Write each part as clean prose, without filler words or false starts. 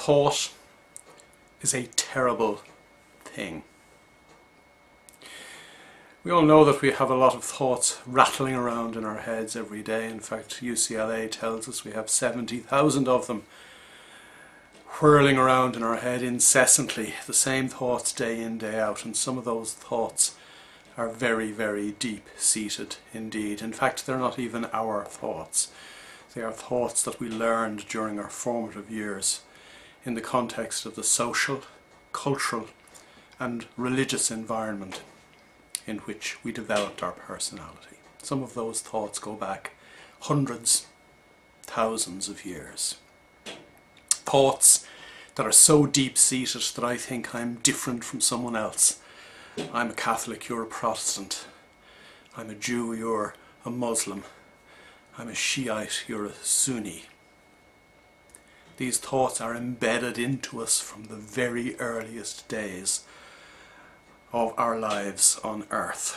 Thought is a terrible thing. We all know that we have a lot of thoughts rattling around in our heads every day. In fact, UCLA tells us we have 70,000 of them whirling around in our head incessantly, the same thoughts day in, day out, and some of those thoughts are very, very deep-seated indeed. In fact, they're not even our thoughts. They are thoughts that we learned during our formative years in the context of the social, cultural and religious environment in which we developed our personality. Some of those thoughts go back hundreds, thousands of years. Thoughts that are so deep-seated that I think I'm different from someone else. I'm a Catholic, you're a Protestant. I'm a Jew, you're a Muslim. I'm a Shiite, you're a Sunni. These thoughts are embedded into us from the very earliest days of our lives on earth.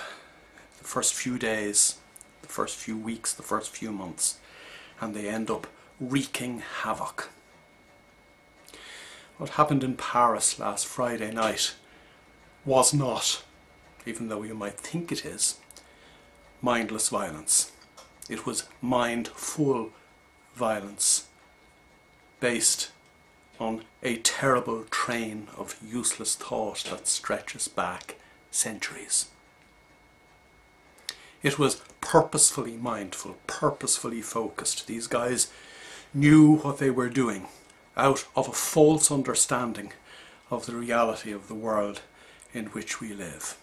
The first few days, the first few weeks, the first few months, and they end up wreaking havoc. What happened in Paris last Friday night was not, even though you might think it is, mindless violence. It was mindful violence based on a terrible train of useless thought that stretches back centuries. It was purposefully mindful, purposefully focused. These guys knew what they were doing out of a false understanding of the reality of the world in which we live.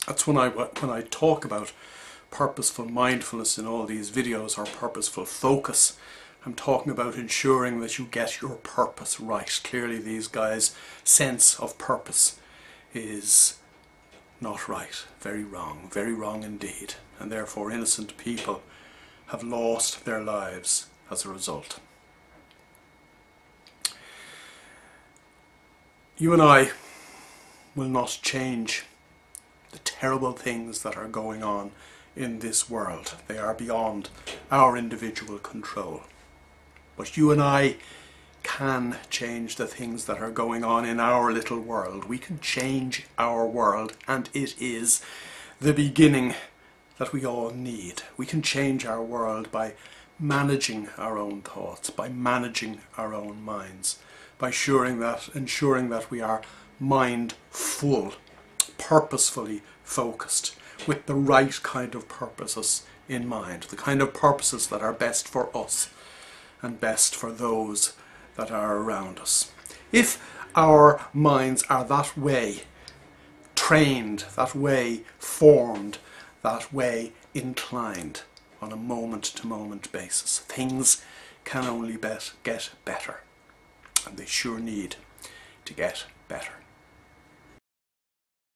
That's when I talk about purposeful mindfulness in all these videos, or purposeful focus, I'm talking about ensuring that you get your purpose right. Clearly these guys' sense of purpose is not right, very wrong indeed, and therefore innocent people have lost their lives as a result. You and I will not change the terrible things that are going on in this world. They are beyond our individual control. But you and I can change the things that are going on in our little world. We can change our world, and it is the beginning that we all need. We can change our world by managing our own thoughts, by managing our own minds, by ensuring that we are mindful, purposefully focused, with the right kind of purposes in mind, the kind of purposes that are best for us and best for those that are around us. If our minds are that way trained, that way formed, that way inclined on a moment-to-moment basis, things can only get better. And they sure need to get better.